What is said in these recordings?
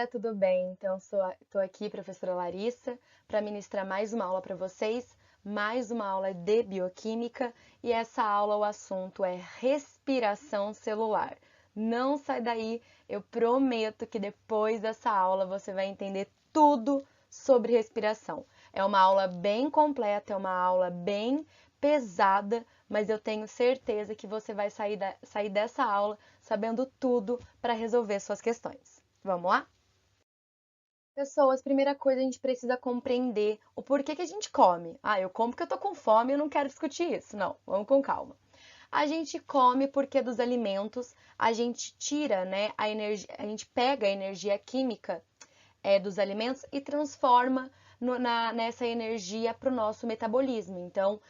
galera, tudo bem? Então, estou aqui, professora Larissa, para ministrar mais uma aula para vocês, mais uma aula de bioquímica e essa aula, o assunto é respiração celular. Não sai daí, eu prometo que depois dessa aula você vai entender tudo sobre respiração. É uma aula bem completa, é uma aula bem pesada, mas eu tenho certeza que você vai sair dessa aula sabendo tudo para resolver suas questões. Vamos lá? Pessoas, primeira coisa, a gente precisa compreender o porquê que a gente come. Ah, eu como porque eu tô com fome e eu não quero discutir isso. Não, vamos com calma. A gente come porque dos alimentos a gente tira, né, a energia, a gente pega a energia química dos alimentos e transforma nessa energia para o nosso metabolismo. Então,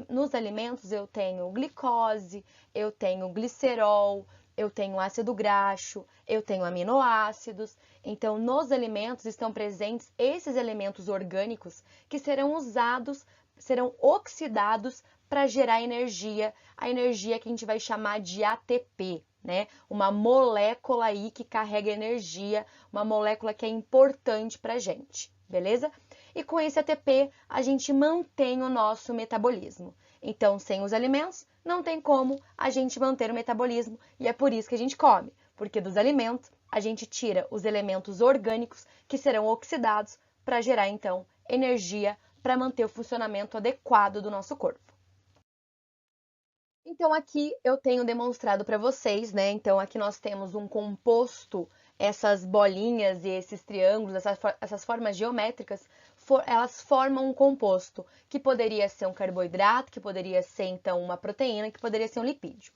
nos alimentos eu tenho glicose, eu tenho glicerol, eu tenho ácido graxo, eu tenho aminoácidos. Então, nos alimentos estão presentes esses elementos orgânicos que serão usados, serão oxidados para gerar energia, a energia que a gente vai chamar de ATP, né? Uma molécula aí que carrega energia, uma molécula que é importante para a gente, beleza? E com esse ATP, a gente mantém o nosso metabolismo. Então, sem os alimentos, não tem como a gente manter o metabolismo e é por isso que a gente come, porque dos alimentos a gente tira os elementos orgânicos que serão oxidados para gerar, então, energia para manter o funcionamento adequado do nosso corpo. Então, aqui eu tenho demonstrado para vocês, né? Então, aqui nós temos um composto, essas bolinhas e esses triângulos, essas formas geométricas, elas formam um composto que poderia ser um carboidrato, que poderia ser, então, uma proteína, que poderia ser um lipídio.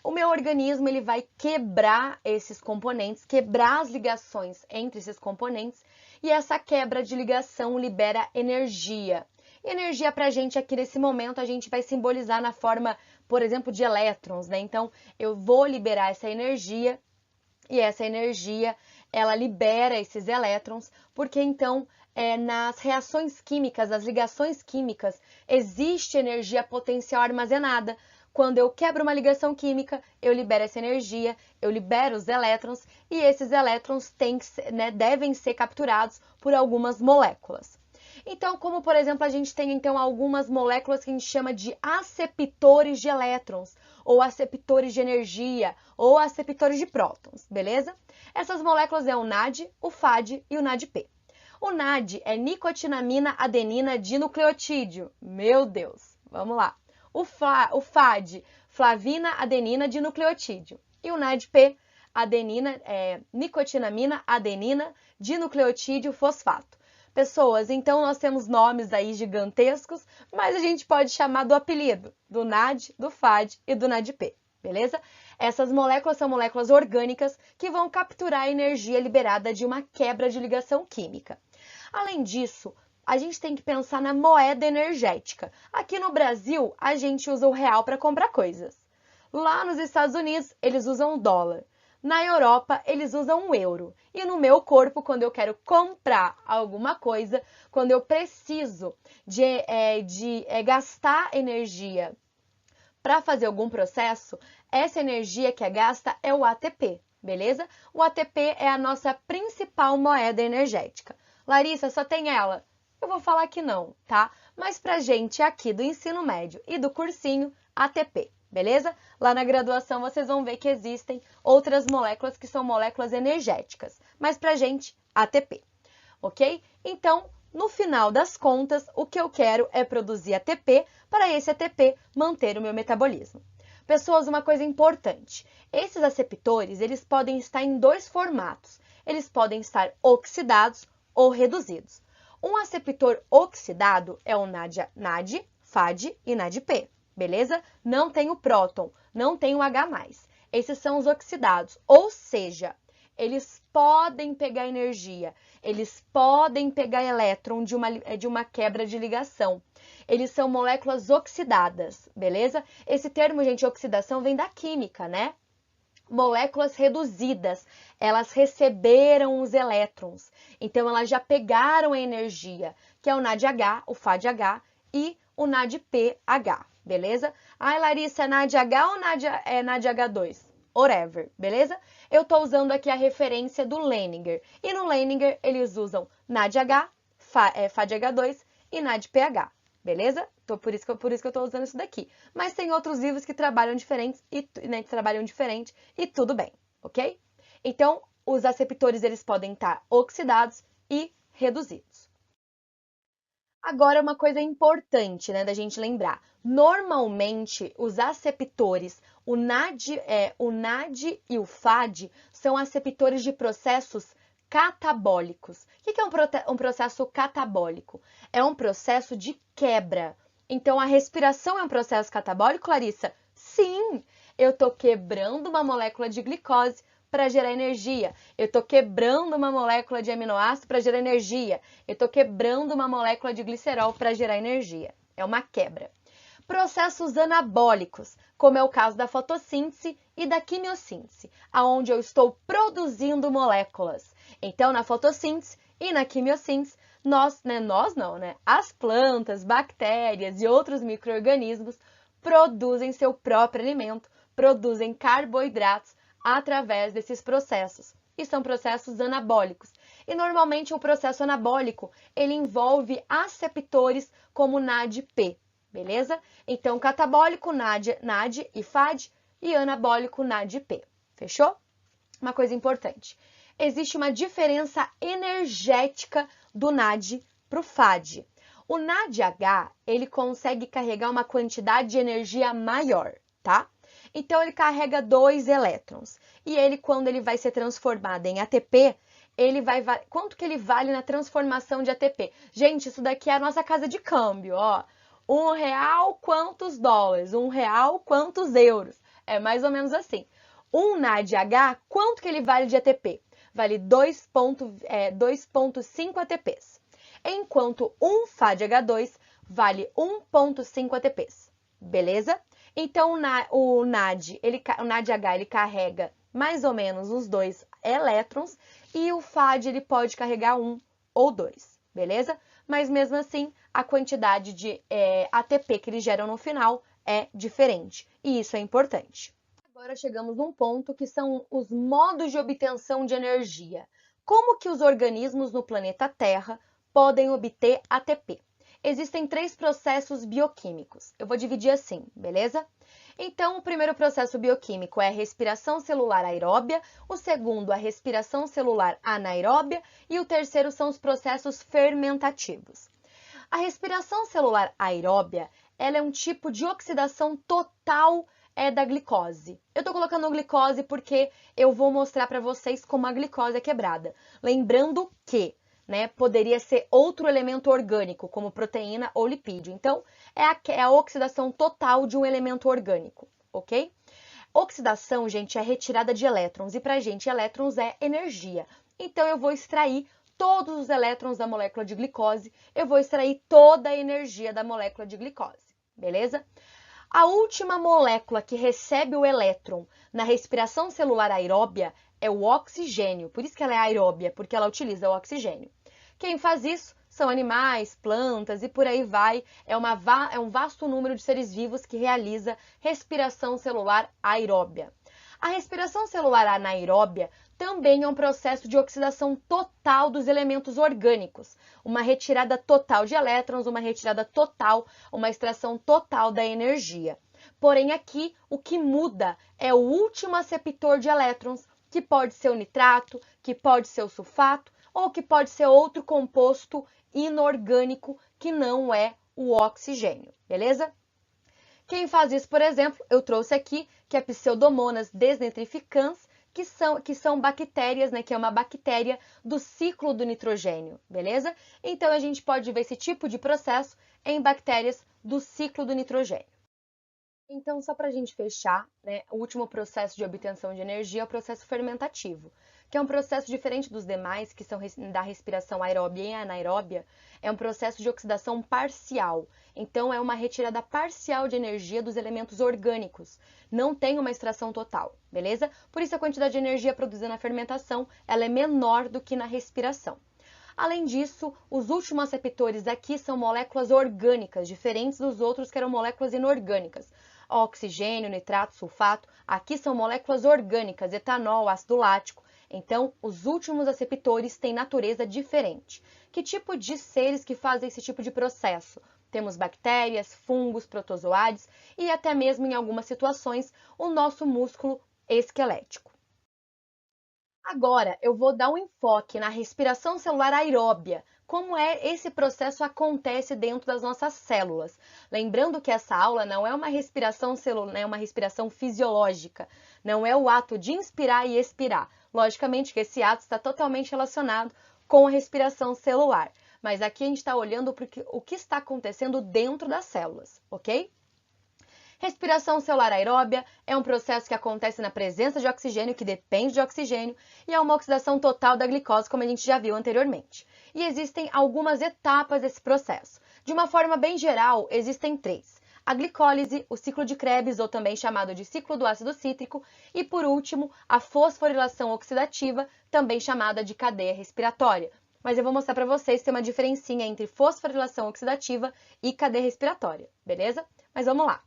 O meu organismo, ele vai quebrar esses componentes, quebrar as ligações entre esses componentes, e essa quebra de ligação libera energia. Energia para a gente aqui nesse momento, a gente vai simbolizar na forma, por exemplo, de elétrons, né? Então, eu vou liberar essa energia e essa energia, ela libera esses elétrons, porque então, nas reações químicas, nas ligações químicas, existe energia potencial armazenada. Quando eu quebro uma ligação química, eu libero essa energia, eu libero os elétrons e esses elétrons devem ser capturados por algumas moléculas. Então, como por exemplo, a gente tem então algumas moléculas que a gente chama de aceptores de elétrons, ou aceptores de energia, ou aceptores de prótons, beleza? Essas moléculas é o NAD, o FAD e o NADP. O NAD é nicotinamina adenina dinucleotídeo. Meu Deus, vamos lá. O FAD, flavina adenina dinucleotídeo. E o NADP, nicotinamina adenina dinucleotídeo fosfato. Pessoas, então nós temos nomes aí gigantescos, mas a gente pode chamar do apelido, do NAD, do FAD e do NADP, beleza? Essas moléculas são moléculas orgânicas que vão capturar a energia liberada de uma quebra de ligação química. Além disso, a gente tem que pensar na moeda energética. Aqui no Brasil, a gente usa o real para comprar coisas. Lá nos Estados Unidos, eles usam o dólar. Na Europa, eles usam o euro. E no meu corpo, quando eu quero comprar alguma coisa, quando eu preciso de gastar energia para fazer algum processo, essa energia que é gasta é o ATP, beleza? O ATP é a nossa principal moeda energética. Larissa, só tem ela? Eu vou falar que não, tá? Mas pra gente aqui do ensino médio e do cursinho, ATP. Beleza? Lá na graduação vocês vão ver que existem outras moléculas que são moléculas energéticas, mas pra gente, ATP, ok? Então, no final das contas, o que eu quero é produzir ATP para esse ATP manter o meu metabolismo. Pessoas, uma coisa importante, esses aceptores, eles podem estar em dois formatos, eles podem estar oxidados ou reduzidos. Um aceptor oxidado é o NAD, FAD e NADP. Beleza? Não tem o próton, não tem o H+. Esses são os oxidados, ou seja, eles podem pegar energia, eles podem pegar elétron de uma quebra de ligação. Eles são moléculas oxidadas, beleza? Esse termo, gente, oxidação vem da química, né? Moléculas reduzidas, elas receberam os elétrons, então elas já pegaram a energia, que é o NADH, o FADH e o NADPH. Beleza? Ai, Larissa, é NADH ou NADH2? whatever, beleza? Eu estou usando aqui a referência do Leninger. E no Leninger, eles usam NADH, FADH2 e NADPH, beleza? Então, por isso que eu estou usando isso daqui. Mas tem outros livros que trabalham diferente e tudo bem, ok? Então, os aceptores eles podem estar oxidados e reduzidos. Agora, uma coisa importante, né, da gente lembrar. Normalmente, os aceptores, o NAD e o FAD, são aceptores de processos catabólicos. O que é um processo catabólico? É um processo de quebra. Então, a respiração é um processo catabólico, Larissa? Sim! Eu estou quebrando uma molécula de glicose para gerar energia. Eu estou quebrando uma molécula de aminoácido para gerar energia. Eu estou quebrando uma molécula de glicerol para gerar energia. É uma quebra. Processos anabólicos, como é o caso da fotossíntese e da quimiossíntese, aonde eu estou produzindo moléculas. Então, na fotossíntese e na quimiossíntese, as plantas, bactérias e outros micro-organismos produzem seu próprio alimento, produzem carboidratos através desses processos. E são processos anabólicos. E normalmente o processo anabólico, ele envolve aceptores como NADP, beleza? Então, catabólico, NAD e FAD, e anabólico, NADP. Fechou? Uma coisa importante. Existe uma diferença energética do NAD para o FAD. O NADH, ele consegue carregar uma quantidade de energia maior, tá? Então, ele carrega 2 elétrons. E ele, quando ele vai ser transformado em ATP, quanto que ele vale na transformação de ATP? Gente, isso daqui é a nossa casa de câmbio, ó. R$1, quantos dólares? R$1, quantos euros? É mais ou menos assim. Um NADH, quanto que ele vale de ATP? Vale 2,5 ATPs. Enquanto um FADH2 vale 1,5 ATPs. Beleza? Então, o NADH ele carrega mais ou menos os 2 elétrons e o FAD ele pode carregar 1 ou 2, beleza? Mas mesmo assim, a quantidade de ATP que eles geram no final é diferente e isso é importante. Agora chegamos num ponto que são os modos de obtenção de energia. Como que os organismos no planeta Terra podem obter ATP? Existem 3 processos bioquímicos. Eu vou dividir assim, beleza? Então, o primeiro processo bioquímico é a respiração celular aeróbia, o segundo, a respiração celular anaeróbia e o terceiro são os processos fermentativos. A respiração celular aeróbia, ela é um tipo de oxidação total da glicose. Eu estou colocando glicose porque eu vou mostrar para vocês como a glicose é quebrada. Lembrando que poderia ser outro elemento orgânico, como proteína ou lipídio. Então, é a oxidação total de um elemento orgânico, ok? Oxidação, gente, é retirada de elétrons, e pra gente, elétrons é energia. Então, eu vou extrair todos os elétrons da molécula de glicose, eu vou extrair toda a energia da molécula de glicose, beleza? A última molécula que recebe o elétron na respiração celular aeróbia é o oxigênio, por isso que ela é aeróbia, porque ela utiliza o oxigênio. Quem faz isso são animais, plantas e por aí vai. É um vasto número de seres vivos que realiza respiração celular aeróbia. A respiração celular anaeróbia também é um processo de oxidação total dos elementos orgânicos, uma retirada total de elétrons, uma retirada total, uma extração total da energia. Porém, aqui o que muda é o último aceptor de elétrons, que pode ser o nitrato, que pode ser o sulfato, ou que pode ser outro composto inorgânico que não é o oxigênio, beleza? Quem faz isso, por exemplo, eu trouxe aqui, que é Pseudomonas desnitrificans, que são bactérias, que é uma bactéria do ciclo do nitrogênio, beleza? Então, a gente pode ver esse tipo de processo em bactérias do ciclo do nitrogênio. Então, só para a gente fechar, o último processo de obtenção de energia é o processo fermentativo, que é um processo diferente dos demais, que são da respiração aeróbia e anaeróbia, é um processo de oxidação parcial. Então, é uma retirada parcial de energia dos elementos orgânicos, não tem uma extração total, beleza? Por isso, a quantidade de energia produzida na fermentação ela é menor do que na respiração. Além disso, os últimos aceptores aqui são moléculas orgânicas, diferentes dos outros que eram moléculas inorgânicas. oxigênio, nitrato, sulfato. Aqui são moléculas orgânicas, etanol, ácido lático. Então, os últimos aceptores têm natureza diferente. Que tipo de seres que fazem esse tipo de processo? Temos bactérias, fungos, protozoários e até mesmo, em algumas situações, o nosso músculo esquelético. Agora, eu vou dar um enfoque na respiração celular aeróbia. Como esse processo acontece dentro das nossas células. Lembrando que essa aula não é uma respiração celular, é uma respiração fisiológica. Não é o ato de inspirar e expirar. Logicamente que esse ato está totalmente relacionado com a respiração celular. Mas aqui a gente está olhando para o que está acontecendo dentro das células, ok? Respiração celular aeróbia é um processo que acontece na presença de oxigênio, que depende de oxigênio, e é uma oxidação total da glicose, como a gente já viu anteriormente. E existem algumas etapas desse processo. De uma forma bem geral, existem 3. A glicólise, o ciclo de Krebs, ou também chamado de ciclo do ácido cítrico, e por último, a fosforilação oxidativa, também chamada de cadeia respiratória. Mas eu vou mostrar para vocês que tem uma diferencinha entre fosforilação oxidativa e cadeia respiratória, beleza? Mas vamos lá.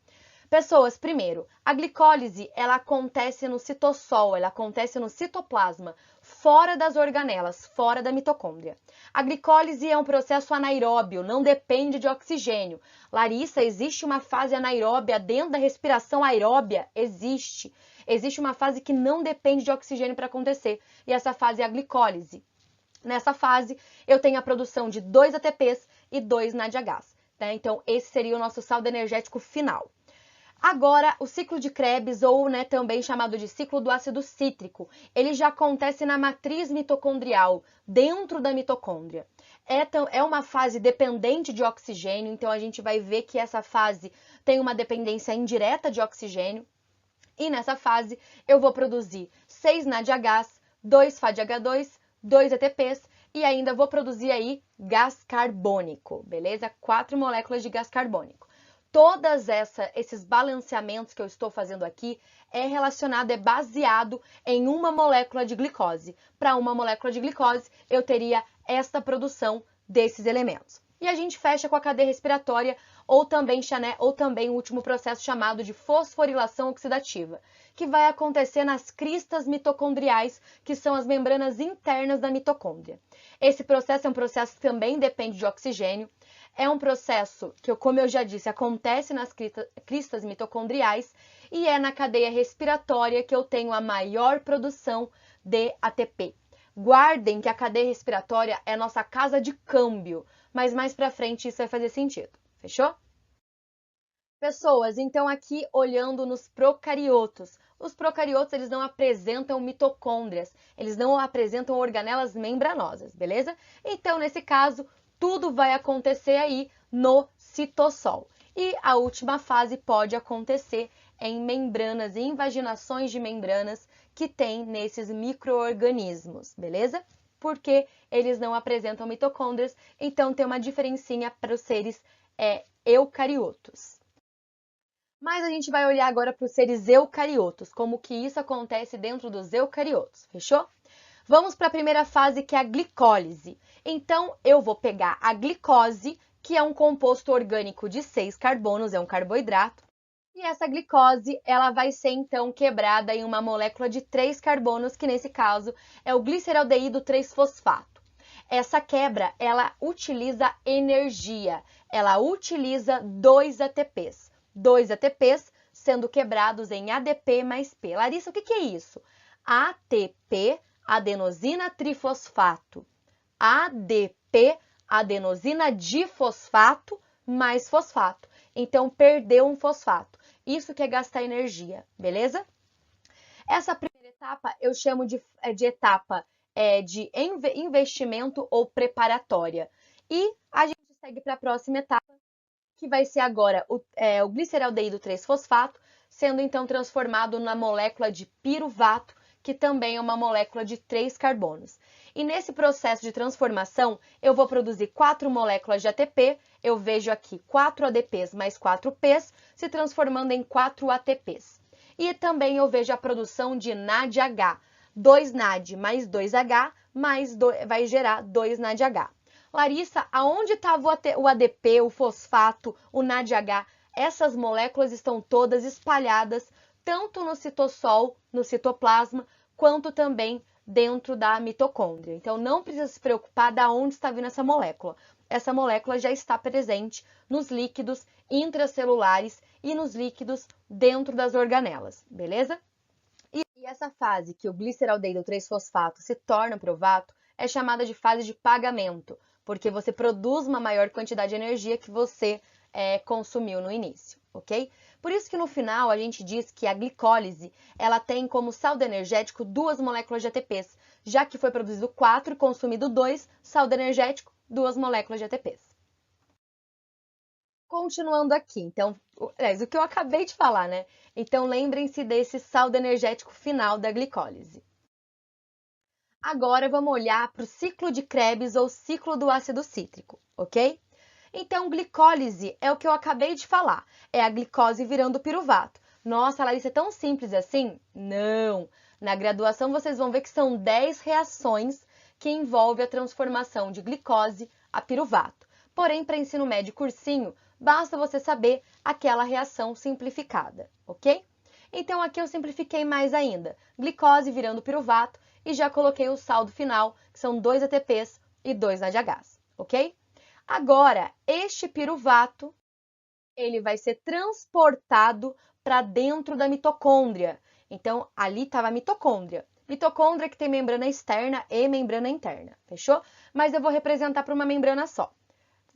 Pessoas, primeiro, a glicólise, ela acontece no citossol, ela acontece no citoplasma, fora das organelas, fora da mitocôndria. A glicólise é um processo anaeróbio, não depende de oxigênio. Larissa, existe uma fase anaeróbia dentro da respiração aeróbia? Existe. Existe uma fase que não depende de oxigênio para acontecer, e essa fase é a glicólise. Nessa fase, eu tenho a produção de 2 ATPs e 2 NADHs. Tá? Então, esse seria o nosso saldo energético final. Agora, o ciclo de Krebs, ou também chamado de ciclo do ácido cítrico, ele já acontece na matriz mitocondrial, dentro da mitocôndria. É uma fase dependente de oxigênio, então a gente vai ver que essa fase tem uma dependência indireta de oxigênio. E nessa fase, eu vou produzir 6 NADHs, 2 FADH2, 2 ATPs e ainda vou produzir aí gás carbônico, beleza? 4 moléculas de gás carbônico. Todos esses balanceamentos que eu estou fazendo aqui é baseado em uma molécula de glicose. Para uma molécula de glicose, eu teria esta produção desses elementos. E a gente fecha com a cadeia respiratória, ou também o último processo chamado de fosforilação oxidativa, que vai acontecer nas cristas mitocondriais, que são as membranas internas da mitocôndria. Esse processo é um processo que também depende de oxigênio. É um processo que, como eu já disse, acontece nas cristas mitocondriais e é na cadeia respiratória que eu tenho a maior produção de ATP. Guardem que a cadeia respiratória é nossa casa de câmbio, mas mais pra frente isso vai fazer sentido. Fechou? Pessoas, então aqui olhando nos procariotos. Os procariotos, eles não apresentam mitocôndrias, eles não apresentam organelas membranosas, beleza? Então, nesse caso, tudo vai acontecer aí no citossol. E a última fase pode acontecer em membranas, em invaginações de membranas que tem nesses micro-organismos, beleza? Porque eles não apresentam mitocôndrias, então tem uma diferencinha para os seres eucariotos. Mas a gente vai olhar agora para os seres eucariotos, como que isso acontece dentro dos eucariotos, fechou? Vamos para a primeira fase, que é a glicólise. Então, eu vou pegar a glicose, que é um composto orgânico de 6 carbonos, é um carboidrato. E essa glicose, ela vai ser, então, quebrada em uma molécula de 3 carbonos, que nesse caso é o gliceraldeído 3-fosfato. Essa quebra, ela utiliza energia, ela utiliza 2 ATPs. 2 ATPs sendo quebrados em ADP mais P. Larissa, o que é isso? ATP, adenosina trifosfato. ADP, adenosina difosfato mais fosfato. Então, perdeu um fosfato. Isso que é gastar energia, beleza? Essa primeira etapa eu chamo de etapa de investimento ou preparatória. E a gente segue para a próxima etapa, que vai ser agora o gliceraldeído 3-fosfato, sendo então transformado na molécula de piruvato, que também é uma molécula de 3 carbonos. E nesse processo de transformação, eu vou produzir 4 moléculas de ATP, eu vejo aqui 4 ADPs mais 4 Ps, se transformando em 4 ATPs. E também eu vejo a produção de NADH, 2 NAD mais 2H, vai gerar 2 NADH. Larissa, aonde estava o ADP, o fosfato, o NADH? essas moléculas estão todas espalhadas tanto no citossol, no citoplasma, quanto também dentro da mitocôndria. Então, não precisa se preocupar de onde está vindo essa molécula. Essa molécula já está presente nos líquidos intracelulares e nos líquidos dentro das organelas, beleza? E essa fase que o gliceraldeído 3-fosfato se torna piruvato é chamada de fase de pagamento, porque você produz uma maior quantidade de energia que você consumiu no início, ok? Por isso que no final a gente diz que a glicólise ela tem como saldo energético 2 moléculas de ATPs, já que foi produzido 4 e consumido 2, saldo energético 2 moléculas de ATPs. Continuando aqui, então, o que eu acabei de falar, né? Então, lembrem-se desse saldo energético final da glicólise. Agora, vamos olhar para o ciclo de Krebs ou ciclo do ácido cítrico, ok? Então, glicólise é o que eu acabei de falar, é a glicose virando piruvato. Nossa, Larissa, é tão simples assim? Não! Na graduação, vocês vão ver que são 10 reações que envolvem a transformação de glicose a piruvato. Porém, para ensino médio cursinho, basta você saber aquela reação simplificada, ok? Então, aqui eu simplifiquei mais ainda. Glicose virando piruvato e já coloquei o saldo final, que são 2 ATPs e 2 NADHs, ok? Agora, este piruvato, ele vai ser transportado para dentro da mitocôndria. Então, ali estava a mitocôndria. Mitocôndria que tem membrana externa e membrana interna, fechou? Mas eu vou representar para uma membrana só.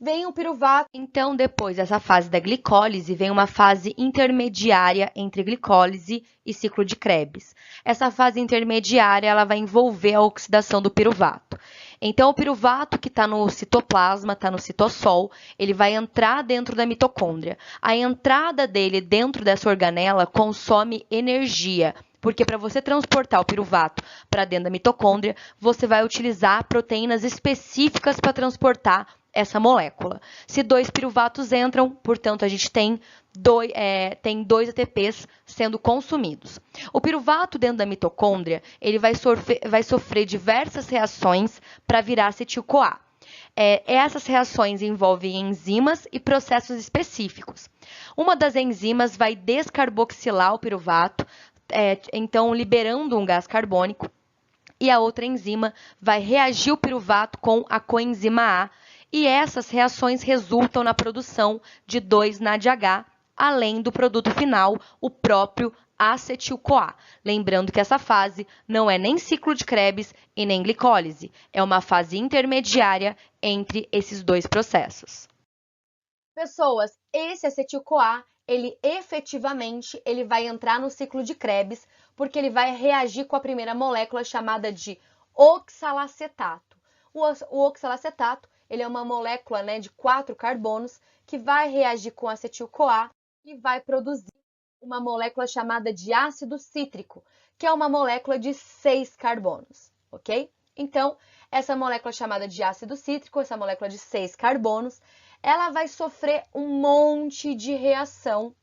Vem o piruvato. Então, depois dessa fase da glicólise, vem uma fase intermediária entre glicólise e ciclo de Krebs. Essa fase intermediária ela vai envolver a oxidação do piruvato. Então, o piruvato que está no citoplasma, está no citossol, ele vai entrar dentro da mitocôndria. A entrada dele dentro dessa organela consome energia, porque para você transportar o piruvato para dentro da mitocôndria, você vai utilizar proteínas específicas para transportar essa molécula. Se 2 piruvatos entram, portanto, a gente tem 2 ATPs sendo consumidos. O piruvato dentro da mitocôndria, ele vai sofrer diversas reações para virar acetil-CoA. Essas reações envolvem enzimas e processos específicos. Uma das enzimas vai descarboxilar o piruvato, então liberando um gás carbônico, e a outra enzima vai reagir o piruvato com a coenzima A, e essas reações resultam na produção de 2 NADH, além do produto final, o próprio acetil-CoA. Lembrando que essa fase não é nem ciclo de Krebs e nem glicólise, é uma fase intermediária entre esses 2 processos. Pessoas, esse acetil-CoA, ele efetivamente vai entrar no ciclo de Krebs, porque ele vai reagir com a primeira molécula chamada de oxalacetato. O oxalacetato, ele é uma molécula, de 4 carbonos que vai reagir com acetil-CoA e vai produzir uma molécula chamada de ácido cítrico, que é uma molécula de 6 carbonos, ok? Então, essa molécula chamada de ácido cítrico, essa molécula de 6 carbonos, ela vai sofrer um monte de reação,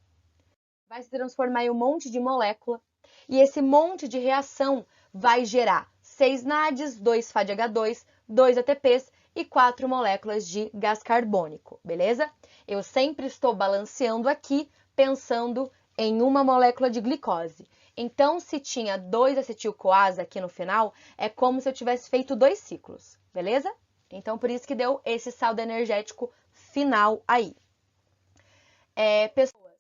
vai se transformar em um monte de molécula, e esse monte de reação vai gerar 6 NADs, 2 FADH2, 2 ATPs e 4 moléculas de gás carbônico, beleza? Eu sempre estou balanceando aqui, pensando em uma molécula de glicose. Então, se tinha 2 acetil-CoAs aqui no final, é como se eu tivesse feito 2 ciclos, beleza? Então, por isso que deu esse saldo energético final aí. Pessoas,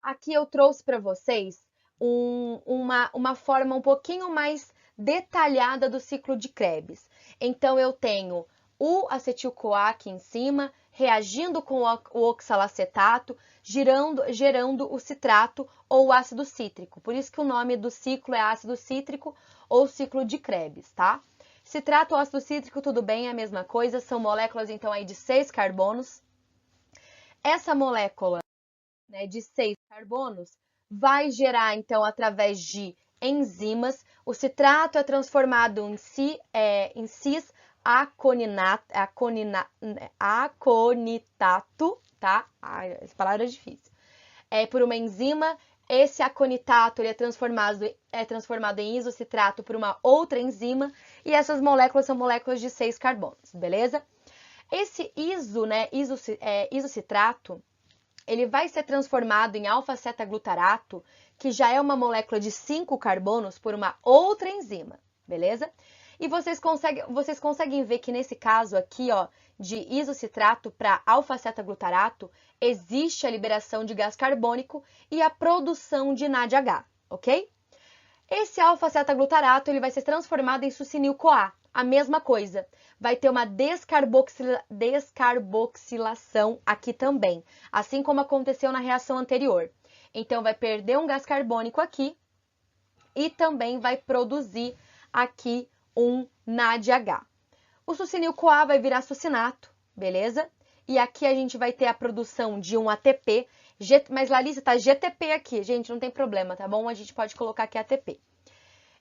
aqui eu trouxe para vocês uma forma um pouquinho mais detalhada do ciclo de Krebs. Então, eu tenho o acetil-CoA aqui em cima, reagindo com o oxalacetato, gerando o citrato ou o ácido cítrico. Por isso que o nome do ciclo é ácido cítrico ou ciclo de Krebs, tá? Citrato ou ácido cítrico, tudo bem, é a mesma coisa, são moléculas então aí de 6 carbonos. Essa molécula, de 6 carbonos vai gerar então através de enzimas, o citrato é transformado em aconitato, tá? Essa palavra é difícil. Por uma enzima, esse aconitato ele é transformado em isocitrato por uma outra enzima, e essas moléculas são moléculas de 6 carbonos, beleza? Esse isocitrato, ele vai ser transformado em alfa-cetaglutarato, que já é uma molécula de 5 carbonos, por uma outra enzima, beleza? E vocês conseguem ver que nesse caso aqui, ó, de isocitrato para alfa-cetaglutarato, existe a liberação de gás carbônico e a produção de NADH, ok? Esse alfa-cetaglutarato ele vai ser transformado em succinil-CoA, a mesma coisa. Vai ter uma descarboxilação aqui também, assim como aconteceu na reação anterior. Então, vai perder um gás carbônico aqui e também vai produzir aqui um NADH. O succinil-CoA vai virar succinato, beleza? E aqui a gente vai ter a produção de um ATP, mas Larissa, tá GTP aqui, gente, não tem problema, tá bom? A gente pode colocar aqui ATP.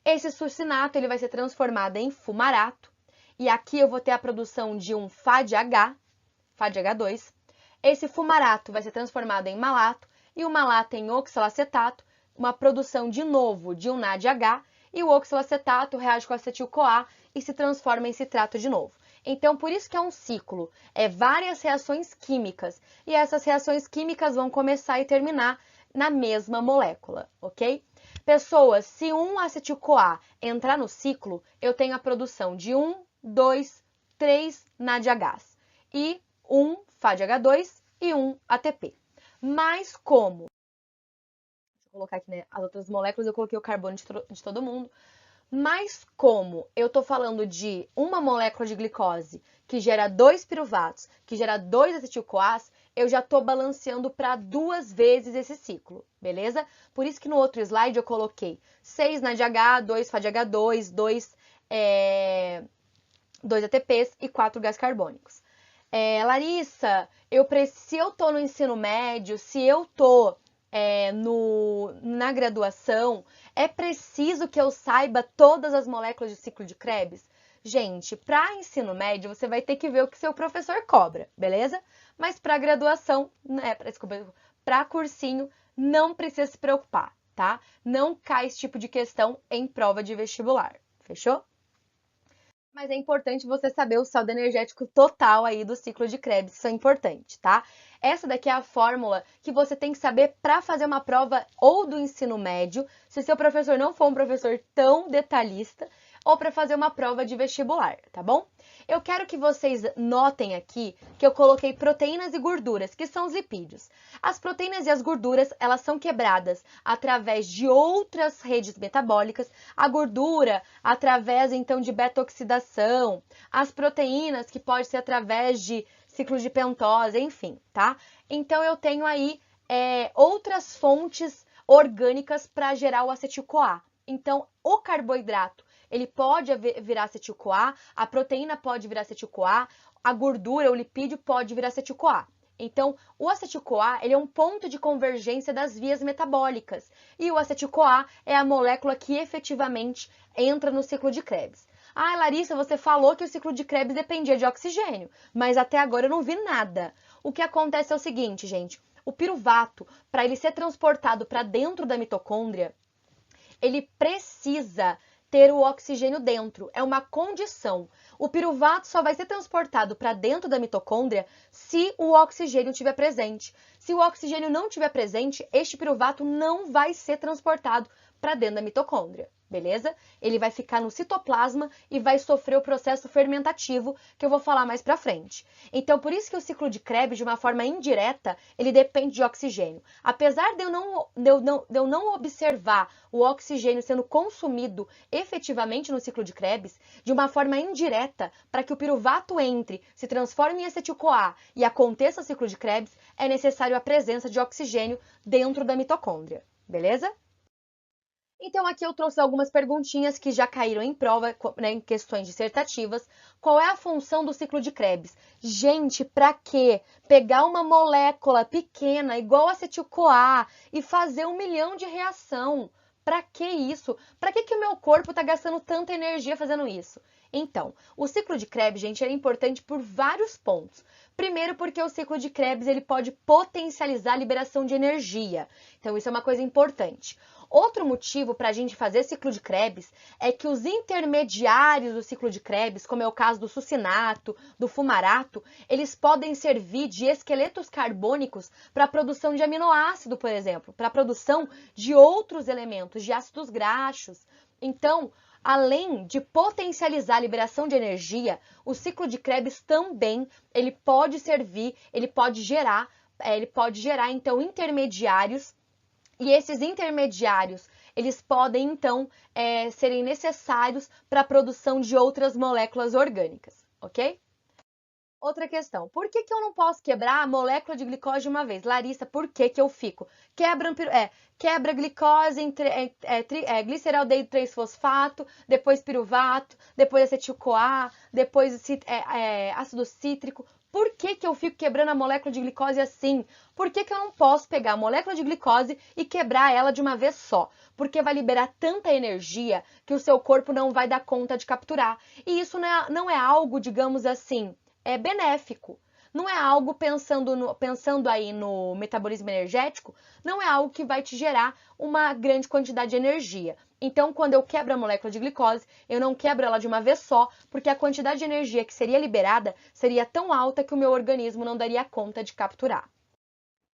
Esse succinato ele vai ser transformado em fumarato, e aqui eu vou ter a produção de um FADH2. Esse fumarato vai ser transformado em malato, e o malato em oxalacetato, uma produção de novo de um NADH, e o oxalacetato reage com acetil-CoA e se transforma em citrato de novo. Então, por isso que é um ciclo, várias reações químicas, e essas reações químicas vão começar e terminar na mesma molécula, ok? Pessoas, se um acetil-CoA entrar no ciclo, eu tenho a produção de 1, 2, 3 NADHs e um FADH2 e um ATP. Mas como? Vou colocar aqui, né, as outras moléculas, eu coloquei o carbono de todo mundo. Mas como eu estou falando de uma molécula de glicose que gera 2 piruvatos, que gera 2 acetil-CoAs, eu já estou balanceando para 2 vezes esse ciclo, beleza? Por isso que no outro slide eu coloquei 6 NADH, 2 FADH2, 2 ATPs e 4 gás carbônicos. Larissa, se eu estou no ensino médio, se eu estou na graduação, é preciso que eu saiba todas as moléculas de ciclo de Krebs? Gente, para ensino médio, você vai ter que ver o que seu professor cobra, beleza? Mas para graduação, para cursinho, não precisa se preocupar, tá? Não cai esse tipo de questão em prova de vestibular, fechou? Mas é importante você saber o saldo energético total aí do ciclo de Krebs, isso é importante, tá? Essa daqui é a fórmula que você tem que saber para fazer uma prova ou do ensino médio, se seu professor não for um professor tão detalhista, ou para fazer uma prova de vestibular, tá bom? Eu quero que vocês notem aqui que eu coloquei proteínas e gorduras, que são os lipídios. As proteínas e as gorduras, elas são quebradas através de outras redes metabólicas, a gordura através, então, de beta-oxidação, as proteínas que pode ser através de ciclo de pentose, enfim, tá? Então, eu tenho aí outras fontes orgânicas para gerar o acetil-CoA. Então, o carboidrato, ele pode virar acetil-CoA, a proteína pode virar acetil-CoA, a gordura, o lipídio pode virar acetil-CoA. Então, o acetil-CoA, ele é um ponto de convergência das vias metabólicas. E o acetil-CoA é a molécula que efetivamente entra no ciclo de Krebs. Ah, Larissa, você falou que o ciclo de Krebs dependia de oxigênio, mas até agora eu não vi nada. O que acontece é o seguinte, gente, o piruvato, para ele ser transportado para dentro da mitocôndria, ele precisa ter o oxigênio dentro, é uma condição. O piruvato só vai ser transportado para dentro da mitocôndria se o oxigênio estiver presente. Se o oxigênio não estiver presente, este piruvato não vai ser transportado para dentro da mitocôndria, beleza? Ele vai ficar no citoplasma e vai sofrer o processo fermentativo, que eu vou falar mais para frente. Então, por isso que o ciclo de Krebs, de uma forma indireta, ele depende de oxigênio. Apesar de eu não observar o oxigênio sendo consumido efetivamente no ciclo de Krebs, de uma forma indireta, para que o piruvato entre, se transforme em acetil-CoA e aconteça o ciclo de Krebs, é necessário a presença de oxigênio dentro da mitocôndria, beleza? Então, aqui eu trouxe algumas perguntinhas que já caíram em prova, né, em questões dissertativas. Qual é a função do ciclo de Krebs? Gente, para quê? Pegar uma molécula pequena, igual acetil-CoA, e fazer 1 milhão de reação. Para que isso? Para que o meu corpo está gastando tanta energia fazendo isso? Então, o ciclo de Krebs, gente, é importante por vários pontos. Primeiro porque o ciclo de Krebs ele pode potencializar a liberação de energia. Então isso é uma coisa importante. Outro motivo para a gente fazer ciclo de Krebs é que os intermediários do ciclo de Krebs, como é o caso do succinato, do fumarato, eles podem servir de esqueletos carbônicos para a produção de aminoácido, por exemplo, para a produção de outros elementos, de ácidos graxos. Então, além de potencializar a liberação de energia, o ciclo de Krebs também ele pode servir, ele pode gerar então intermediários. E esses intermediários, eles podem, então, serem necessários para a produção de outras moléculas orgânicas, ok? Outra questão, por que eu não posso quebrar a molécula de glicose de uma vez? Larissa, por que eu fico? Quebra glicose em gliceraldeído 3-fosfato, depois piruvato, depois acetil-CoA, depois ácido cítrico. Por que eu fico quebrando a molécula de glicose assim? Por que eu não posso pegar a molécula de glicose e quebrar ela de uma vez só? Porque vai liberar tanta energia que o seu corpo não vai dar conta de capturar. E isso não é algo, digamos assim, benéfico. Não é algo pensando aí no metabolismo energético, não é algo que vai te gerar uma grande quantidade de energia. Então, quando eu quebro a molécula de glicose, eu não quebro ela de uma vez só, porque a quantidade de energia que seria liberada seria tão alta que o meu organismo não daria conta de capturar.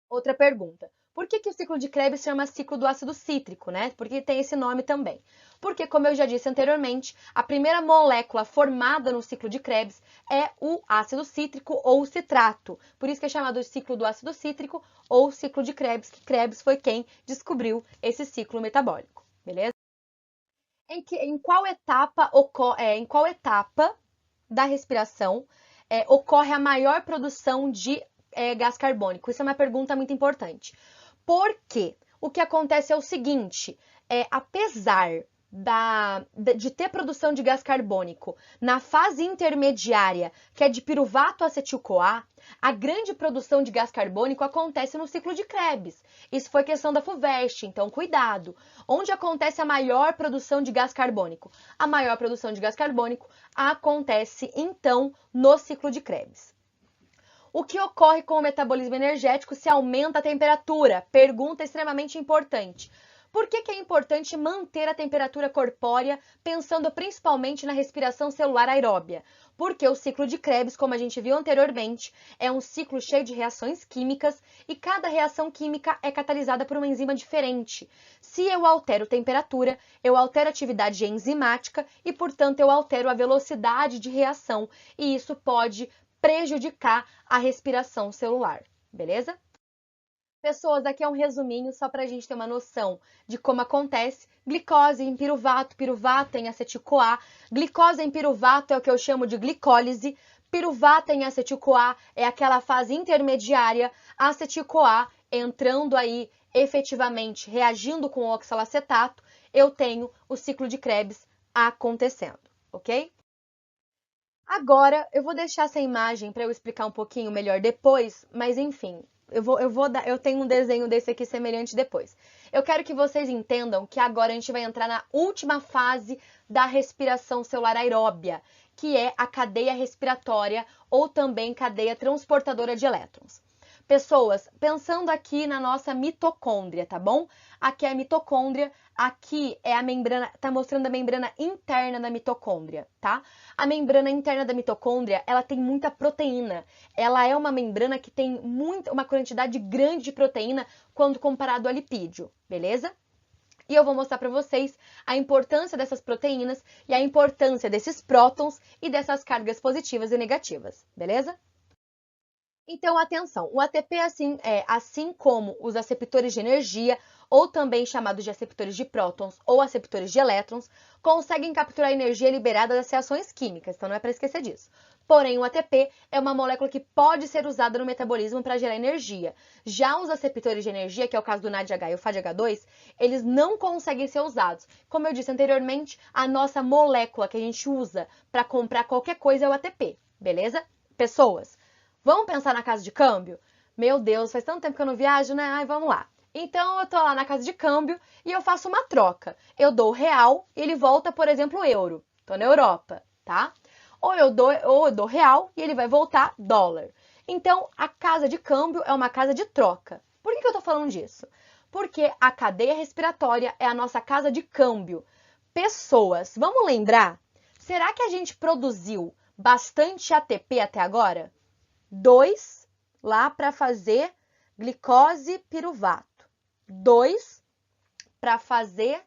Outra pergunta. Por que o ciclo de Krebs se chama ciclo do ácido cítrico, né? Porque tem esse nome também. Porque, como eu já disse anteriormente, a primeira molécula formada no ciclo de Krebs é o ácido cítrico ou citrato. Por isso que é chamado de ciclo do ácido cítrico ou ciclo de Krebs, que Krebs foi quem descobriu esse ciclo metabólico, beleza? Em qual etapa da respiração ocorre a maior produção de gás carbônico? Isso é uma pergunta muito importante. Porque o que acontece é o seguinte, apesar de ter produção de gás carbônico na fase intermediária, que é de piruvato acetil-CoA, a grande produção de gás carbônico acontece no ciclo de Krebs. Isso foi questão da FUVEST, então cuidado. Onde acontece a maior produção de gás carbônico? A maior produção de gás carbônico acontece, então, no ciclo de Krebs. O que ocorre com o metabolismo energético se aumenta a temperatura? Pergunta extremamente importante. Por que é importante manter a temperatura corpórea, pensando principalmente na respiração celular aeróbia? Porque o ciclo de Krebs, como a gente viu anteriormente, é um ciclo cheio de reações químicas e cada reação química é catalisada por uma enzima diferente. Se eu altero temperatura, eu altero a atividade enzimática e, portanto, eu altero a velocidade de reação, e isso pode prejudicar a respiração celular, beleza? Pessoas, aqui é um resuminho só para a gente ter uma noção de como acontece. Glicose em piruvato, piruvato em acetil-CoA. Glicose em piruvato é o que eu chamo de glicólise. Piruvato em acetil-CoA é aquela fase intermediária. Acetil-CoA entrando aí efetivamente, reagindo com o oxalacetato, eu tenho o ciclo de Krebs acontecendo, ok? Agora, eu vou deixar essa imagem para eu explicar um pouquinho melhor depois, mas enfim, eu tenho um desenho desse aqui semelhante depois. Eu quero que vocês entendam que agora a gente vai entrar na última fase da respiração celular aeróbia, que é a cadeia respiratória ou também cadeia transportadora de elétrons. Pessoas, pensando aqui na nossa mitocôndria, tá bom? Aqui é a mitocôndria, aqui é a membrana, tá mostrando a membrana interna da mitocôndria, tá? A membrana interna da mitocôndria, ela tem muita proteína. Ela é uma membrana que tem uma quantidade grande de proteína quando comparado a lipídio, beleza? E eu vou mostrar para vocês a importância dessas proteínas e a importância desses prótons e dessas cargas positivas e negativas, beleza? Então, atenção, o ATP, assim como os aceptores de energia, ou também chamados de aceptores de prótons ou aceptores de elétrons, conseguem capturar a energia liberada das reações químicas, então não é para esquecer disso. Porém, o ATP é uma molécula que pode ser usada no metabolismo para gerar energia. Já os aceptores de energia, que é o caso do NADH e o FADH2, eles não conseguem ser usados. Como eu disse anteriormente, a nossa molécula que a gente usa para comprar qualquer coisa é o ATP, beleza? Pessoas, vamos pensar na casa de câmbio? Meu Deus, faz tanto tempo que eu não viajo, né? Ai, vamos lá. Então, eu tô lá na casa de câmbio e eu faço uma troca. Eu dou o real e ele volta, por exemplo, o euro. Tô na Europa, tá? Ou eu dou real e ele vai voltar dólar. Então, a casa de câmbio é uma casa de troca. Por que eu estou falando disso? Porque a cadeia respiratória é a nossa casa de câmbio. Pessoas, vamos lembrar? Será que a gente produziu bastante ATP até agora? 2 lá para fazer glicose piruvato. 2 para fazer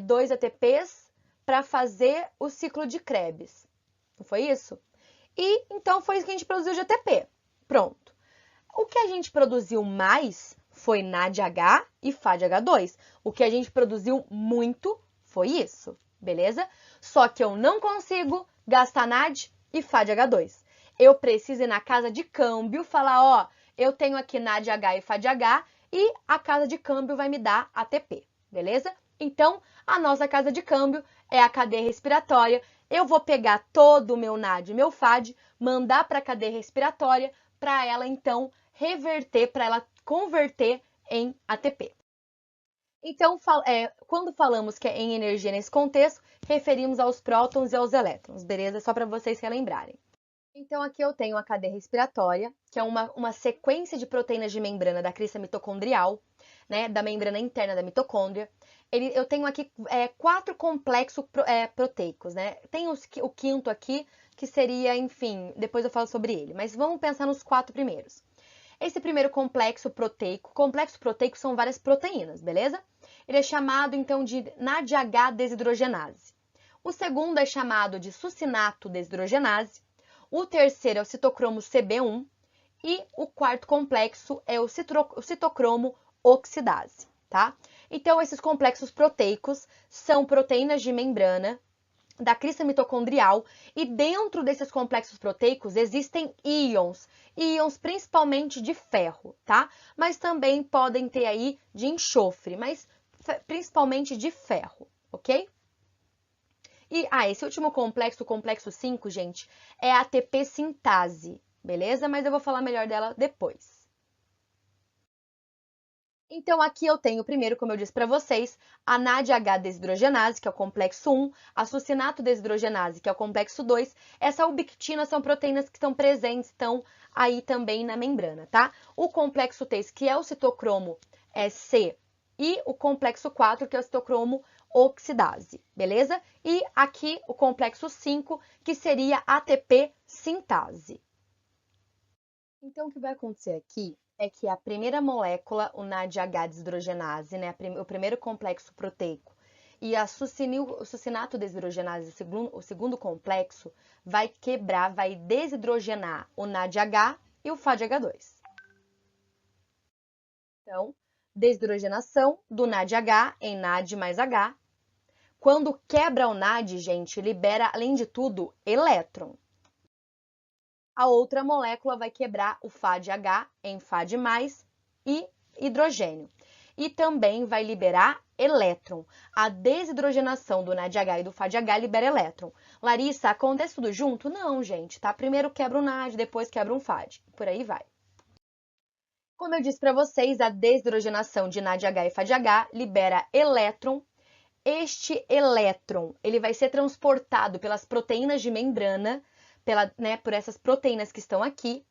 2 ATPs para fazer o ciclo de Krebs. Não foi isso? E então foi isso que a gente produziu de ATP. Pronto. O que a gente produziu mais foi NADH e FADH2. O que a gente produziu muito foi isso, beleza? Só que eu não consigo gastar NAD e FADH2. Eu preciso ir na casa de câmbio, falar, ó, eu tenho aqui NADH e FADH e a casa de câmbio vai me dar ATP, beleza? Então, a nossa casa de câmbio é a cadeia respiratória. Eu vou pegar todo o meu NAD e meu FAD, mandar para a cadeia respiratória para ela, então, reverter, para ela converter em ATP. Então, quando falamos que é em energia nesse contexto, referimos aos prótons e aos elétrons, beleza? Só para vocês relembrarem. Então, aqui eu tenho a cadeia respiratória, que é uma sequência de proteínas de membrana da crista mitocondrial, né, da membrana interna da mitocôndria. Eu tenho aqui 4 complexos proteicos, né? Tem o quinto aqui, que seria, enfim, depois eu falo sobre ele. Mas vamos pensar nos 4 primeiros. Esse primeiro complexo proteico são várias proteínas, beleza? Ele é chamado, então, de NADH desidrogenase. O segundo é chamado de succinato desidrogenase. O terceiro é o citocromo CB1 e o quarto complexo é o citocromo oxidase, tá? Então, esses complexos proteicos são proteínas de membrana da crista mitocondrial e dentro desses complexos proteicos existem íons principalmente de ferro, tá? Mas também podem ter aí de enxofre, mas principalmente de ferro, ok? E esse último complexo, o complexo 5, gente, é a ATP sintase, beleza? Mas eu vou falar melhor dela depois. Então, aqui eu tenho primeiro, como eu disse para vocês, a NADH desidrogenase, que é o complexo 1, a succinato desidrogenase, que é o complexo 2. Essa ubiquitina são proteínas que estão presentes, estão aí também na membrana, tá? O complexo 3, que é o citocromo C, e o complexo 4, que é o citocromo oxidase, beleza? E aqui o complexo 5, que seria ATP sintase. Então, o que vai acontecer aqui é que a primeira molécula, o NADH desidrogenase, né, o primeiro complexo proteico, e a succinato desidrogenase, o segundo complexo, vai quebrar, vai desidrogenar o NADH e o FADH2. Então, desidrogenação do NADH em NAD mais H. Quando quebra o NAD, gente, libera, além de tudo, elétron. A outra molécula vai quebrar o FADH em FAD+, e hidrogênio. E também vai liberar elétron. A desidrogenação do NADH e do FADH libera elétron. Larissa, acontece tudo junto? Não, gente, tá? Primeiro quebra o NAD, depois quebra um FAD. Por aí vai. Como eu disse para vocês, a desidrogenação de NADH e FADH libera elétron. Este elétron, ele vai ser transportado pelas proteínas de membrana, por essas proteínas que estão aqui.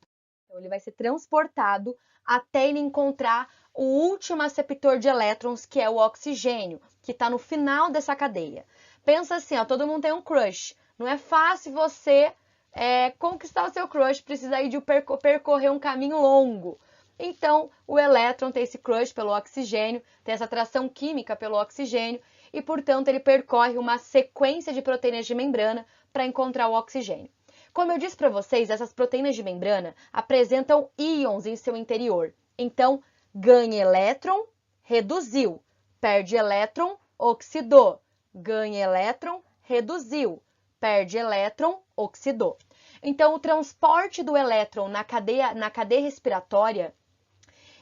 Então, ele vai ser transportado até ele encontrar o último aceptor de elétrons, que é o oxigênio, que está no final dessa cadeia. Pensa assim, ó, todo mundo tem um crush. Não é fácil você conquistar o seu crush, precisa ir de percorrer um caminho longo. Então, o elétron tem esse crush pelo oxigênio, tem essa atração química pelo oxigênio, e, portanto, ele percorre uma sequência de proteínas de membrana para encontrar o oxigênio. Como eu disse para vocês, essas proteínas de membrana apresentam íons em seu interior. Então, ganha elétron, reduziu. Perde elétron, oxidou. Ganha elétron, reduziu. Perde elétron, oxidou. Então, o transporte do elétron na cadeia respiratória,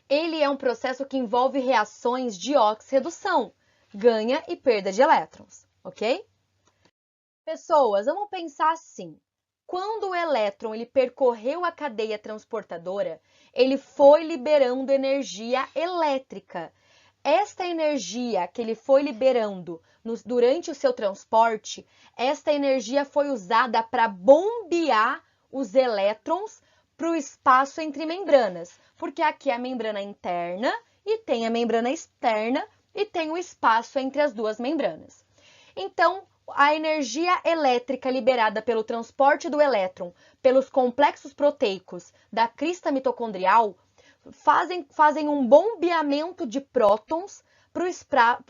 ele é um processo que envolve reações de oxirredução, ganha e perda de elétrons, ok? Pessoas, vamos pensar assim. Quando o elétron ele percorreu a cadeia transportadora, ele foi liberando energia elétrica. Esta energia que ele foi liberando durante o seu transporte, esta energia foi usada para bombear os elétrons para o espaço entre membranas, porque aqui é a membrana interna e tem a membrana externa e tem o espaço entre as duas membranas. Então, a energia elétrica liberada pelo transporte do elétron pelos complexos proteicos da crista mitocondrial fazem um bombeamento de prótons para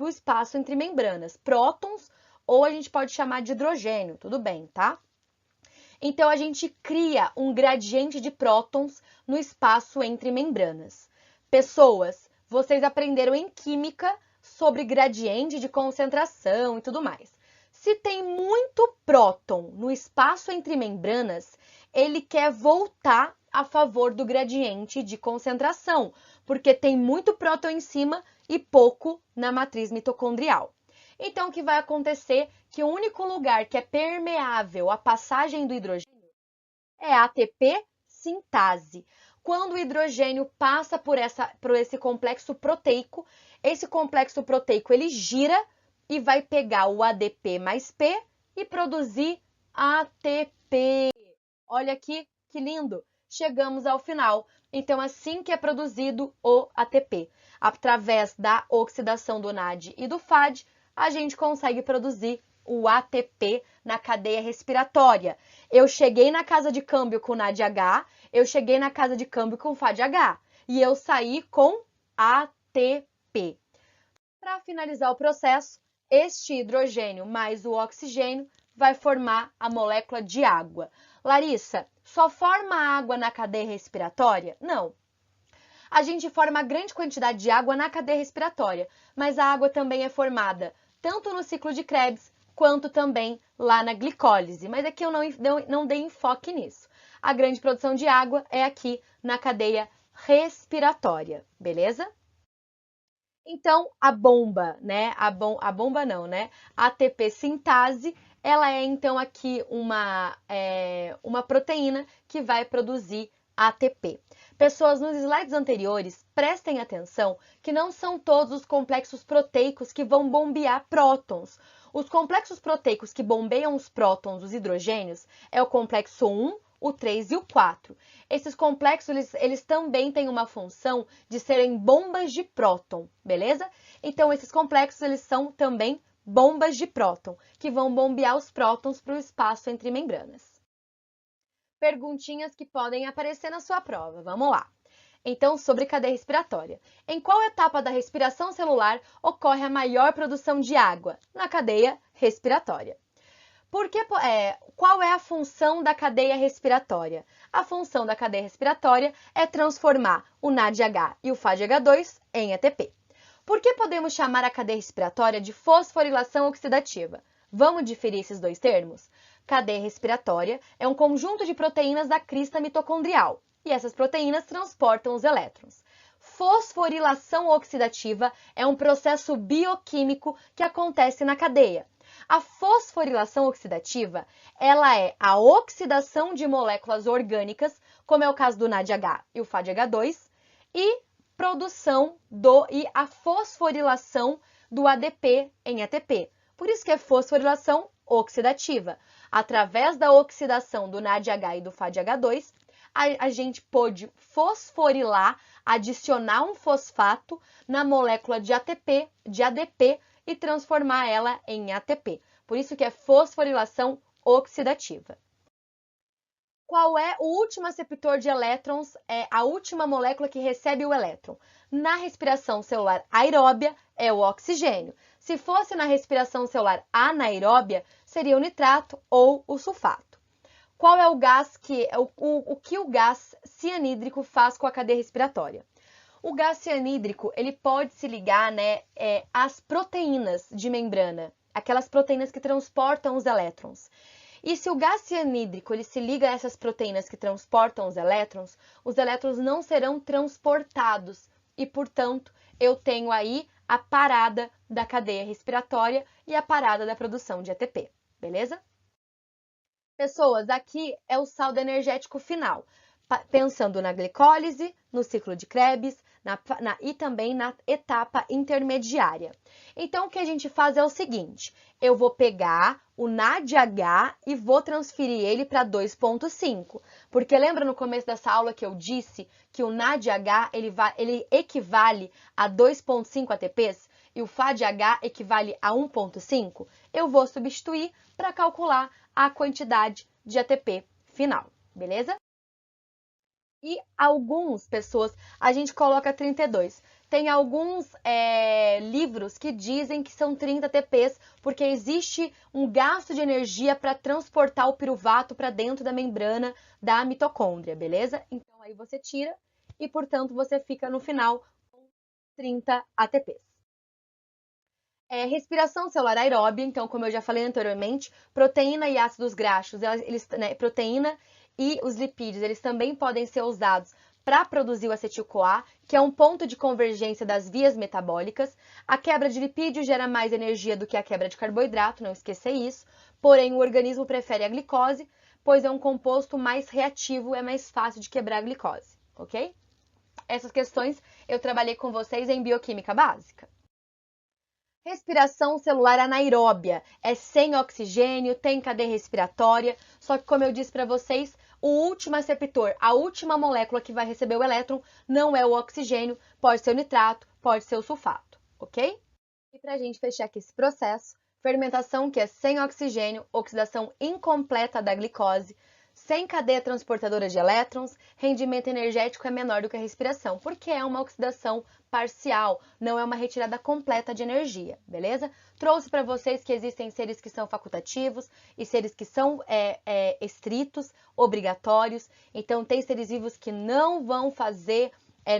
o espaço entre membranas. Prótons, ou a gente pode chamar de hidrogênio, tudo bem, tá? Então, a gente cria um gradiente de prótons no espaço entre membranas. Pessoas, vocês aprenderam em química sobre gradiente de concentração e tudo mais. Se tem muito próton no espaço entre membranas, ele quer voltar a favor do gradiente de concentração, porque tem muito próton em cima e pouco na matriz mitocondrial. Então, o que vai acontecer é que o único lugar que é permeável à passagem do hidrogênio é a ATP sintase. Quando o hidrogênio passa por esse complexo proteico, esse complexo proteico ele gira e vai pegar o ADP mais P e produzir ATP. Olha aqui que lindo! Chegamos ao final. Então, assim que é produzido o ATP. Através da oxidação do NAD e do FAD, a gente consegue produzir o ATP na cadeia respiratória. Eu cheguei na casa de câmbio com NADH, eu cheguei na casa de câmbio com FADH e eu saí com ATP. Para finalizar o processo, este hidrogênio mais o oxigênio vai formar a molécula de água. Larissa, só forma água na cadeia respiratória? Não. A gente forma grande quantidade de água na cadeia respiratória, mas a água também é formada tanto no ciclo de Krebs, quanto também lá na glicólise. Mas aqui eu não dei enfoque nisso. A grande produção de água é aqui na cadeia respiratória, beleza? Então, a bomba, né? A bomba não, né? A ATP sintase, ela é então aqui uma proteína que vai produzir ATP. Pessoas, nos slides anteriores, prestem atenção que não são todos os complexos proteicos que vão bombear prótons. Os complexos proteicos que bombeiam os prótons, os hidrogênios, é o complexo 1, o 3 e o 4. Esses complexos, eles também têm uma função de serem bombas de próton, beleza? Então, esses complexos, eles são também bombas de próton, que vão bombear os prótons para o espaço entre membranas. Perguntinhas que podem aparecer na sua prova. Vamos lá. Então, sobre cadeia respiratória. Em qual etapa da respiração celular ocorre a maior produção de água? Na cadeia respiratória. Qual é a função da cadeia respiratória? A função da cadeia respiratória é transformar o NADH e o FADH2 em ATP. Por que podemos chamar a cadeia respiratória de fosforilação oxidativa? Vamos diferir esses dois termos? Cadeia respiratória é um conjunto de proteínas da crista mitocondrial e essas proteínas transportam os elétrons. Fosforilação oxidativa é um processo bioquímico que acontece na cadeia. A fosforilação oxidativa, ela é a oxidação de moléculas orgânicas, como é o caso do NADH e o FADH2, e a fosforilação do ADP em ATP. Por isso que é fosforilação oxidativa. Através da oxidação do NADH e do FADH2, a gente pôde fosforilar, adicionar um fosfato na molécula de ATP, de ADP, e transformar ela em ATP. Por isso que é fosforilação oxidativa. Qual é o último aceptor de elétrons? É a última molécula que recebe o elétron. Na respiração celular aeróbia, é o oxigênio. Se fosse na respiração celular anaeróbia, seria o nitrato ou o sulfato. Qual é o gás o que o gás cianídrico faz com a cadeia respiratória? O gás cianídrico, ele pode se ligar, às proteínas de membrana, aquelas proteínas que transportam os elétrons. E se o gás cianídrico ele se liga a essas proteínas que transportam os elétrons não serão transportados e, portanto, eu tenho aí a parada da cadeia respiratória e a parada da produção de ATP, beleza? Pessoas, aqui é o saldo energético final. pensando na glicólise, no ciclo de Krebs e também na etapa intermediária. Então, o que a gente faz é o seguinte, eu vou pegar o NADH e vou transferir ele para 2,5, porque lembra no começo dessa aula que eu disse que o NADH ele equivale a 2,5 ATPs e o FADH equivale a 1,5? Eu vou substituir para calcular a quantidade de ATP final, beleza? E algumas pessoas, a gente coloca 32. Tem alguns livros que dizem que são 30 ATPs, porque existe um gasto de energia para transportar o piruvato para dentro da membrana da mitocôndria, beleza? Então aí você tira e, portanto, você fica no final com 30 ATPs. Respiração celular aeróbia, então, como eu já falei anteriormente, proteína e ácidos graxos, proteína e os lipídios, eles também podem ser usados para produzir o acetil-CoA, que é um ponto de convergência das vias metabólicas. A quebra de lipídio gera mais energia do que a quebra de carboidrato, não esqueça isso. Porém, o organismo prefere a glicose, pois é um composto mais reativo, é mais fácil de quebrar a glicose, ok? Essas questões eu trabalhei com vocês em bioquímica básica. Respiração celular anaeróbia, é sem oxigênio, tem cadeia respiratória, só que como eu disse para vocês, o último aceptor, a última molécula que vai receber o elétron não é o oxigênio, pode ser o nitrato, pode ser o sulfato, ok? E para a gente fechar aqui esse processo, fermentação que é sem oxigênio, oxidação incompleta da glicose, sem cadeia transportadora de elétrons, rendimento energético é menor do que a respiração, porque é uma oxidação parcial, não é uma retirada completa de energia, beleza? Trouxe para vocês que existem seres que são facultativos e seres que são estritos, obrigatórios. Então, tem seres vivos que não vão fazer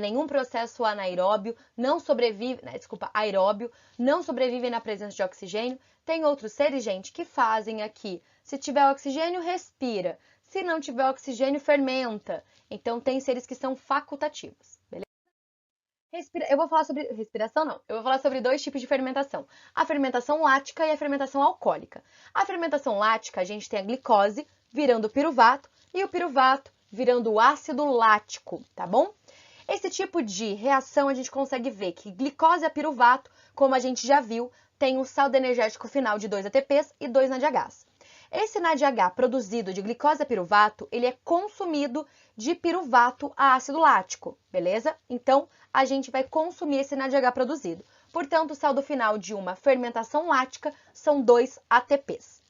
nenhum processo anaeróbio, aeróbio, não sobrevivem na presença de oxigênio. Tem outros seres, gente, que fazem aqui. Se tiver oxigênio, respira. Se não tiver oxigênio, fermenta. Então, tem seres que são facultativos, beleza? Eu vou falar sobre respiração, não. Eu vou falar sobre dois tipos de fermentação. A fermentação lática e a fermentação alcoólica. A fermentação lática, a gente tem a glicose virando piruvato e o piruvato virando o ácido lático, tá bom? Esse tipo de reação a gente consegue ver que glicose a piruvato, como a gente já viu, tem um saldo energético final de 2 ATPs e 2 NADHs. Esse NADH produzido de glicose a piruvato, ele é consumido de piruvato a ácido lático, beleza? Então, a gente vai consumir esse NADH produzido. Portanto, o saldo final de uma fermentação lática são 2 ATPs.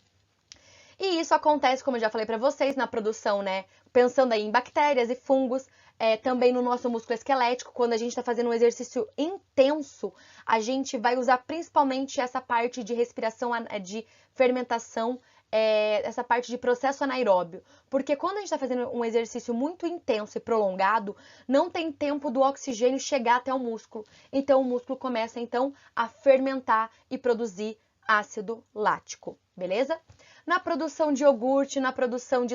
E isso acontece, como eu já falei para vocês, na produção, né? Pensando aí em bactérias e fungos, também no nosso músculo esquelético, quando a gente está fazendo um exercício intenso, a gente vai usar principalmente essa parte de respiração, de fermentação, essa parte de processo anaeróbio. Porque quando a gente está fazendo um exercício muito intenso e prolongado, não tem tempo do oxigênio chegar até o músculo. Então, o músculo começa, então, a fermentar e produzir ácido lático, beleza? Na produção de iogurte, na produção de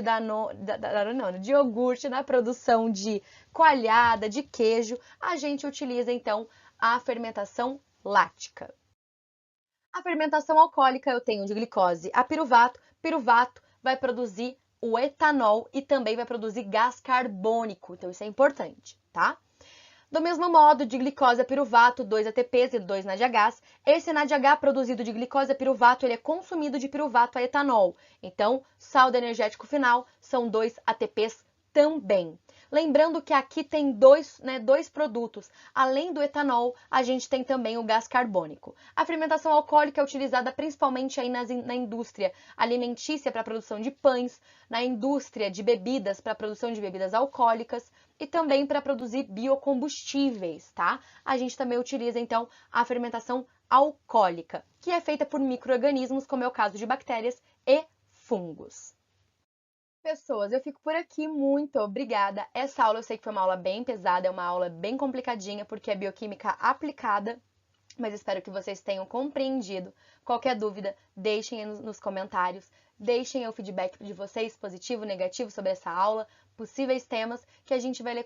de iogurte, na produção de coalhada, de queijo, a gente utiliza, então, a fermentação lática. A fermentação alcoólica eu tenho de glicose a piruvato. Piruvato vai produzir o etanol e também vai produzir gás carbônico. Então, isso é importante, tá? Do mesmo modo, de glicose a piruvato, 2 ATPs e 2 NADHs. Esse NADH produzido de glicose a piruvato, ele é consumido de piruvato a etanol. Então, saldo energético final são 2 ATPs também. Lembrando que aqui tem dois produtos. Além do etanol, a gente tem também o gás carbônico. A fermentação alcoólica é utilizada principalmente aí na indústria alimentícia para a produção de pães, na indústria de bebidas para a produção de bebidas alcoólicas e também para produzir biocombustíveis, tá? A gente também utiliza, então, a fermentação alcoólica, que é feita por micro-organismos, como é o caso de bactérias e fungos. Pessoas, eu fico por aqui, muito obrigada. Essa aula eu sei que foi uma aula bem pesada, é uma aula bem complicadinha, porque é bioquímica aplicada, mas espero que vocês tenham compreendido. Qualquer dúvida, deixem nos comentários, deixem o feedback de vocês, positivo, negativo, sobre essa aula, possíveis temas, que a gente vai ler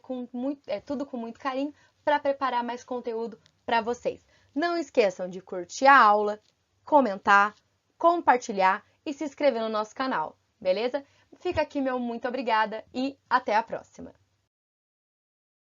tudo com muito carinho, para preparar mais conteúdo para vocês. Não esqueçam de curtir a aula, comentar, compartilhar e se inscrever no nosso canal, beleza? Fica aqui meu muito obrigada e até a próxima!